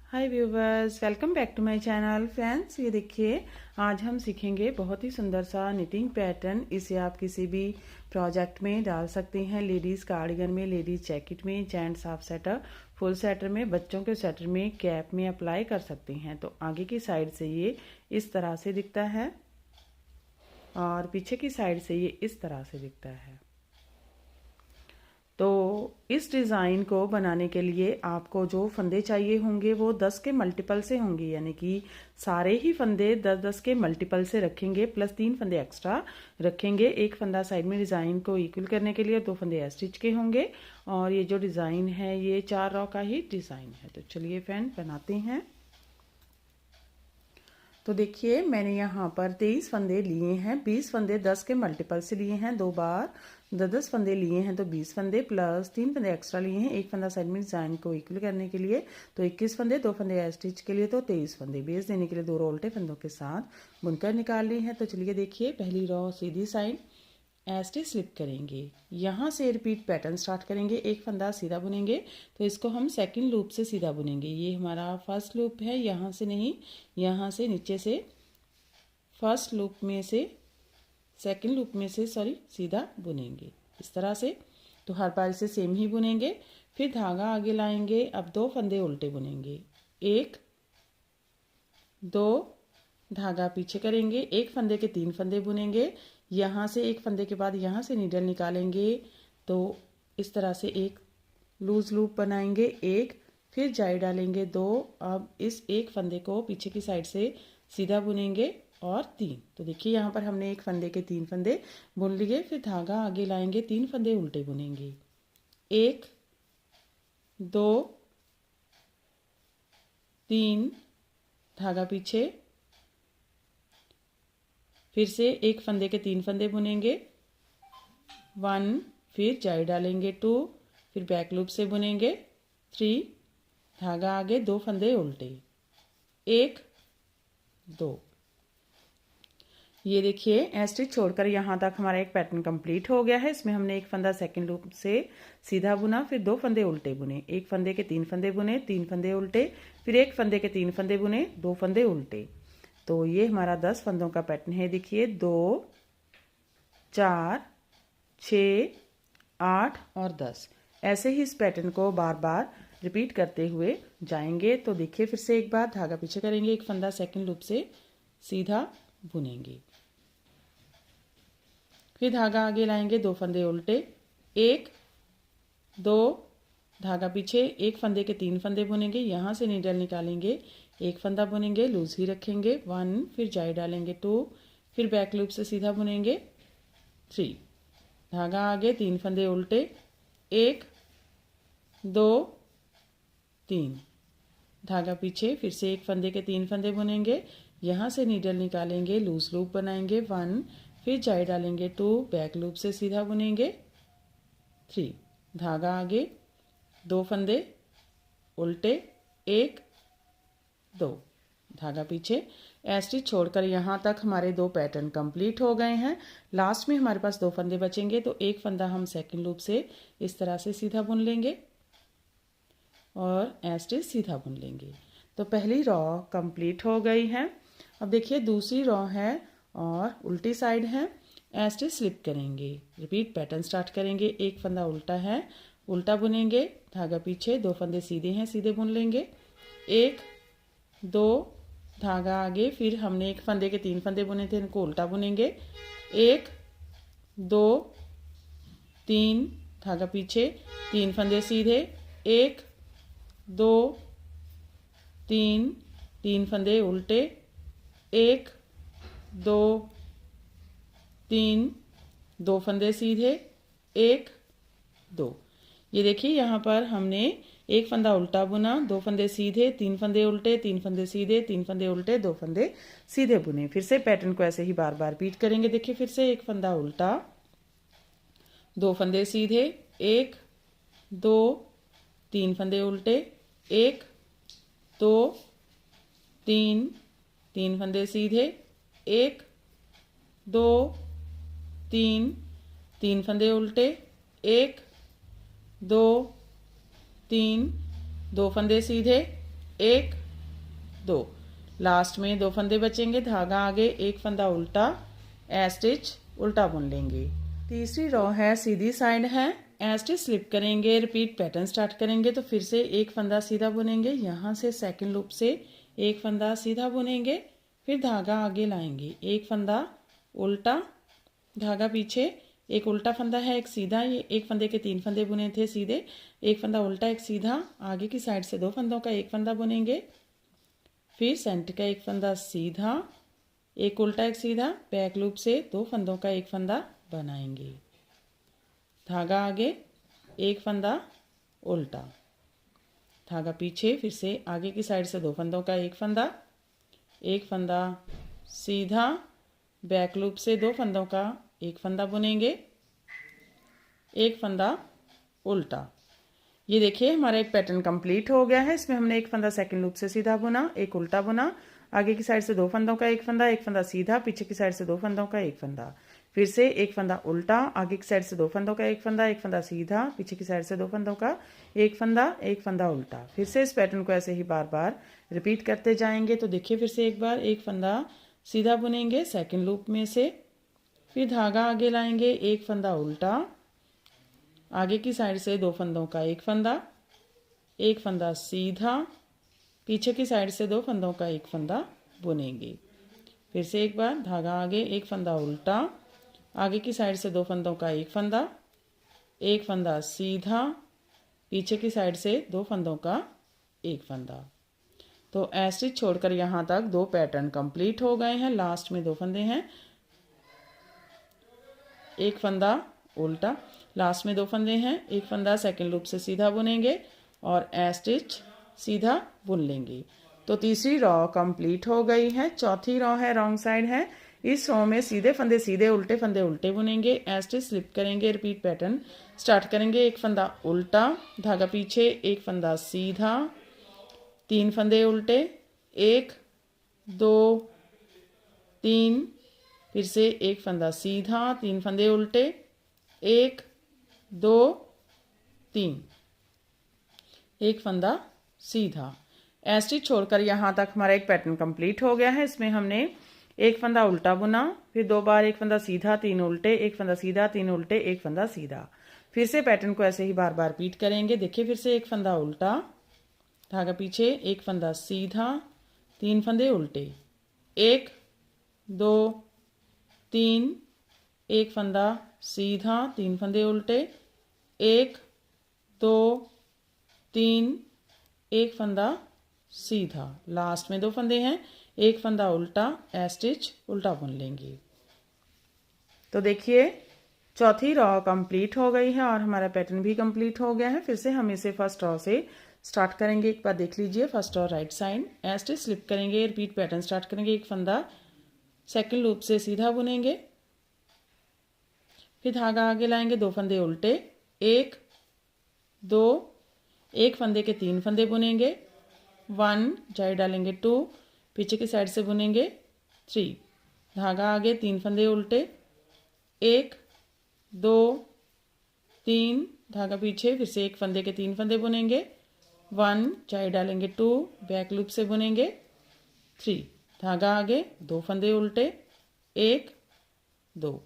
Hi viewers, welcome back to my channel. Friends, ये देखिए, आज हम सीखेंगे बहुत ही सुंदर सा निटिंग पैटर्न। इसे आप किसी भी प्रोजेक्ट में डाल सकते हैं। लेडीज़ कार्डिगन में, लेडीज़ जैकेट में, gents half sweater, full sweater में, बच्चों के स्वेटर में, कैप में अप्लाई कर सकते हैं। तो आगे की साइड से ये इस तरह से दिखता है और पीछे की साइड से ये इस तरह से दिखता है। तो इस डिज़ाइन को बनाने के लिए आपको जो फंदे चाहिए होंगे वो 10 के मल्टीपल से होंगे, यानी कि सारे ही फंदे 10-10 के मल्टीपल से रखेंगे, प्लस 3 फंदे एक्स्ट्रा रखेंगे। एक फंदा साइड में डिज़ाइन को इक्वल करने के लिए, 2 फंदे स्टिच के होंगे। और ये जो डिज़ाइन है ये 4 रॉ का ही डिज़ाइन है। तो चलिए फ्रेंड बनाते हैं। तो देखिए, मैंने यहाँ पर 23 फंदे लिए हैं। 20 फंदे 10 के मल्टीपल से लिए हैं, 2 बार 10-10 फंदे लिए हैं, तो 20 फंदे प्लस 3 फंदे एक्स्ट्रा लिए हैं। एक फंदा साइड में डिजाइन को इक्वल करने के लिए, तो 21 फंदे, 2 फंदे स्टिच के लिए, तो 23 फंदे। बेस देने के लिए 2 रो उल्टे फंदों के साथ बुनकर निकाल ली है। तो चलिए देखिए, पहली रो सीधी साइड ऐसे स्लिप करेंगे, यहाँ से रिपीट पैटर्न स्टार्ट करेंगे। एक फंदा सीधा बुनेंगे, तो इसको हम सेकंड लूप से सीधा बुनेंगे। ये हमारा फर्स्ट लूप है, यहाँ से नहीं, यहाँ से नीचे से फर्स्ट लूप में से सेकंड लूप में से सीधा बुनेंगे इस तरह से। तो हर बार इसे सेम ही बुनेंगे। फिर धागा आगे लाएंगे। अब 2 फंदे उल्टे बुनेंगे, 1 2, धागा पीछे करेंगे, एक फंदे के 3 फंदे बुनेंगे। यहाँ से एक फंदे के बाद यहाँ से नीडल निकालेंगे, तो इस तरह से एक लूज लूप बनाएंगे, 1, फिर जाई डालेंगे 2। अब इस एक फंदे को पीछे की साइड से सीधा बुनेंगे और 3। तो देखिए, यहाँ पर हमने एक फंदे के 3 फंदे बुन लिए। फिर धागा आगे लाएंगे, 3 फंदे उल्टे बुनेंगे, 1 2 3, धागा पीछे, फिर से एक फंदे के 3 फंदे बुनेंगे, 1, फिर जाई डालेंगे 2, फिर बैक लूप से बुनेंगे 3, धागा आगे, 2 फंदे उल्टे, 1 2। ये देखिए, स्टिच छोड़कर यहाँ तक हमारा एक पैटर्न कंप्लीट हो गया है। इसमें हमने एक फंदा सेकंड लूप से सीधा बुना, फिर 2 फंदे उल्टे बुने, एक फंदे के 3 फंदे बुने, 3 फंदे उल्टे, फिर एक फंदे के 3 फंदे बुने, 2 फंदे उल्टे। तो ये हमारा 10 फंदों का पैटर्न है। देखिए, 2 4 6 8 और 10, ऐसे ही इस पैटर्न को बार बार रिपीट करते हुए जाएंगे। तो देखिए, फिर से एक बार धागा पीछे करेंगे, एक फंदा सेकंड लूप से सीधा बुनेंगे, फिर धागा आगे लाएंगे, 2 फंदे उल्टे, 1 2, धागा पीछे, एक फंदे के 3 फंदे बुनेंगे, यहाँ से नीडल निकालेंगे, एक फंदा बुनेंगे, लूज ही रखेंगे, 1, फिर जाई डालेंगे 2, फिर बैक लूप से सीधा बुनेंगे 3, धागा आगे, 3 फंदे उल्टे, 1 2 3, धागा पीछे, फिर से एक फंदे के 3 फंदे बुनेंगे, यहाँ से नीडल निकालेंगे, लूज लूप बनाएंगे 1, फिर जाई डालेंगे 2, बैक लूप से सीधा बुनेंगे 3, धागा आगे, 2 फंदे उल्टे, 1 2, धागा पीछे। स्टिच छोड़कर यहाँ तक हमारे 2 पैटर्न कंप्लीट हो गए हैं। लास्ट में हमारे पास 2 फंदे बचेंगे, तो एक फंदा हम सेकंड लूप से इस तरह से सीधा बुन लेंगे और स्टिच सीधा बुन लेंगे। तो पहली रॉ कंप्लीट हो गई है। अब देखिए, दूसरी रॉ है और उल्टी साइड है। स्टिच स्लिप करेंगे, रिपीट पैटर्न स्टार्ट करेंगे। एक फंदा उल्टा है, उल्टा बुनेंगे, धागा पीछे, 2 फंदे सीधे हैं, सीधे बुन लेंगे, 1 2, धागा आगे, फिर हमने एक फंदे के 3 फंदे बुने थे, इनको उल्टा बुनेंगे, 1 2 3, धागा पीछे, 3 फंदे सीधे, 1 2 3, 3 फंदे उल्टे, 1 2 3, 2 फंदे सीधे, 1 2। ये देखिए, यहाँ पर हमने एक फंदा उल्टा बुना, 2 फंदे सीधे, 3 फंदे उल्टे, 3 फंदे सीधे, 3 फंदे उल्टे, 2 फंदे सीधे बुने। फिर से पैटर्न को ऐसे ही बार बार रिपीट करेंगे। देखिए, फिर से एक फंदा उल्टा, 2 फंदे सीधे, 1 2 3 फंदे उल्टे, 1 2 3, 3 फंदे सीधे, 1 2 3, 3 फंदे उल्टे, 1 2 3, 2 फंदे सीधे, 1 2, लास्ट में 2 फंदे बचेंगे, धागा आगे, एक फंदा उल्टा, ए स्टिच उल्टा बुन लेंगे। तीसरी रो है सीधी साइड है, ए स्टिच स्लिप करेंगे, रिपीट पैटर्न स्टार्ट करेंगे तो फिर से एक फंदा सीधा बुनेंगे, यहाँ से सेकंड लूप से एक फंदा सीधा बुनेंगे, फिर धागा आगे लाएंगे, एक फंदा उल्टा, धागा पीछे, एक उल्टा फंदा है एक सीधा, ये एक फंदे के 3 फंदे बुने थे सीधे, एक फंदा उल्टा एक सीधा, आगे की साइड से 2 फंदों का एक फंदा बुनेंगे, फिर सेंटर का एक फंदा सीधा, एक उल्टा एक सीधा, बैक लूप से 2 फंदों का एक फंदा बनाएंगे, धागा आगे, एक फंदा उल्टा, धागा पीछे, फिर से आगे की साइड से 2 फंदों का एक फंदा सीधा, बैक लूप से 2 फंदों का एक फंदा बुनेंगे, एक फंदा उल्टा। ये देखिए हमारा एक पैटर्न कंप्लीट हो गया है। इसमें हमने एक फंदा सेकंड लूप से सीधा बुना, एक उल्टा बुना, आगे की साइड से 2 फंदों का एक फंदा सीधा, पीछे की साइड से 2 फंदों का एक फंदा, फिर से एक फंदा उल्टा, आगे की साइड से 2 फंदों का एक फंदा सीधा, पीछे की साइड से 2 फंदों का एक फंदा उल्टा। फिर से इस पैटर्न को ऐसे ही बार बार रिपीट करते जाएंगे। तो देखिए फिर से एक बार एक फंदा सीधा बुनेंगे सेकंड लूप में से, फिर धागा आगे लाएंगे, एक फंदा उल्टा, आगे की साइड से 2 फंदों का एक फंदा सीधा, पीछे की साइड से 2 फंदों का एक फंदा बुनेंगे। फिर से एक बार धागा आगे, एक फंदा उल्टा, आगे की साइड से 2 फंदों का एक फंदा सीधा, पीछे की साइड से 2 फंदों का एक फंदा। तो ऐसे छोड़कर यहाँ तक 2 पैटर्न कंप्लीट हो गए हैं। लास्ट में 2 फंदे हैं, एक फंदा उल्टा, लास्ट में 2 फंदे हैं, एक फंदा सेकंड लूप से सीधा बुनेंगे और ए स्टिच सीधा बुन लेंगे। तो तीसरी रॉ कंप्लीट हो गई है। चौथी रॉ है रॉन्ग साइड है। इस रॉ में सीधे फंदे सीधे, उल्टे फंदे उल्टे बुनेंगे, ए स्टिच स्लिप करेंगे, रिपीट पैटर्न स्टार्ट करेंगे, एक फंदा उल्टा, धागा पीछे, एक फंदा सीधा, 3 फंदे उल्टे, 1 2 3, फिर से एक फंदा सीधा, 3 फंदे उल्टे, 1 2 3, एक फंदा सीधा। ऐसे छोड़कर यहाँ तक हमारा एक पैटर्न कंप्लीट हो गया है। इसमें हमने एक फंदा उल्टा बुना, फिर 2 बार एक फंदा सीधा, 3 उल्टे, एक फंदा सीधा, 3 उल्टे, एक फंदा सीधा। फिर से पैटर्न को ऐसे ही बार बार रिपीट करेंगे। देखिए फिर से एक फंदा उल्टा, धागा पीछे, एक फंदा सीधा, 3 फंदे उल्टे, 1 2 3, एक फंदा सीधा, 3 फंदे उल्टे, 1 2 3, एक फंदा सीधा, लास्ट में 2 फंदे हैं, एक फंदा उल्टा, ए स्टिच उल्टा बुन लेंगे। तो देखिए चौथी रॉ कंप्लीट हो गई है और हमारा पैटर्न भी कंप्लीट हो गया है। फिर से हम इसे फर्स्ट रॉ से स्टार्ट करेंगे। एक बार देख लीजिए, फर्स्ट रॉ राइट साइड, ए स्टिच स्लिप करेंगे, रिपीट पैटर्न स्टार्ट करेंगे, एक फंदा सेकंड लूप से सीधा बुनेंगे, फिर धागा आगे लाएंगे, 2 फंदे उल्टे, 1 2, एक फंदे के 3 फंदे बुनेंगे, 1 जाई डालेंगे, 2 पीछे की साइड से बुनेंगे, 3 धागा आगे, 3 फंदे उल्टे, 1 2 3, धागा पीछे, फिर से एक फंदे के 3 फंदे बुनेंगे, 1 जाई डालेंगे, 2 बैक लूप से बुनेंगे, 3 धागा आगे, 2 फंदे उल्टे, 1 2।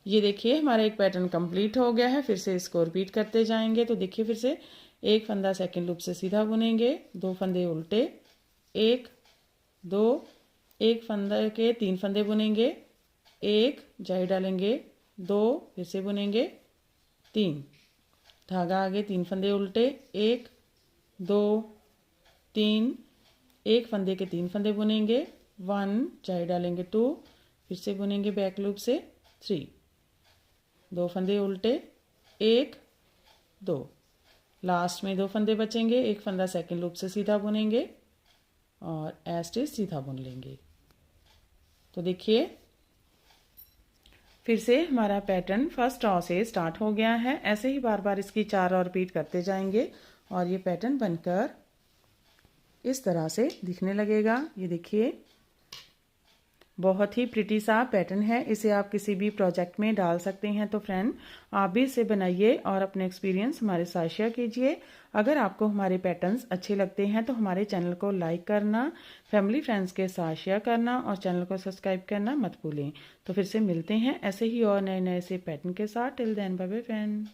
ये देखिए हमारा एक पैटर्न कंप्लीट हो गया है। फिर से इसको रिपीट करते जाएंगे। तो देखिए फिर से एक फंदा सेकंड लूप से सीधा बुनेंगे, 2 फंदे उल्टे, 1 2, एक फंदे के 3 फंदे बुनेंगे, 1 जाई डालेंगे, 2 फिर से बुनेंगे, 3 धागा आगे, 3 फंदे उल्टे, 1 2 3, एक फंदे के 3 फंदे बुनेंगे, 1 जाई डालेंगे, 2 फिर से बुनेंगे बैक लूप से, 3 2 फंदे उल्टे, 1 2, लास्ट में 2 फंदे बचेंगे, एक फंदा सेकंड लूप से सीधा बुनेंगे और ए स्टिच सीधा बुन लेंगे। तो देखिए फिर से हमारा पैटर्न फर्स्ट रॉ से स्टार्ट हो गया है। ऐसे ही बार बार इसकी 4 रॉ रिपीट करते जाएंगे और ये पैटर्न बनकर इस तरह से दिखने लगेगा। ये देखिए बहुत ही प्रिटी सा पैटर्न है, इसे आप किसी भी प्रोजेक्ट में डाल सकते हैं। तो फ्रेंड आप भी इसे बनाइए और अपने एक्सपीरियंस हमारे साथ शेयर कीजिए। अगर आपको हमारे पैटर्न्स अच्छे लगते हैं तो हमारे चैनल को लाइक करना, फैमिली फ्रेंड्स के साथ शेयर करना और चैनल को सब्सक्राइब करना मत भूलें। तो फिर से मिलते हैं ऐसे ही और नए नए से पैटर्न के साथ। Till then bye bye friend.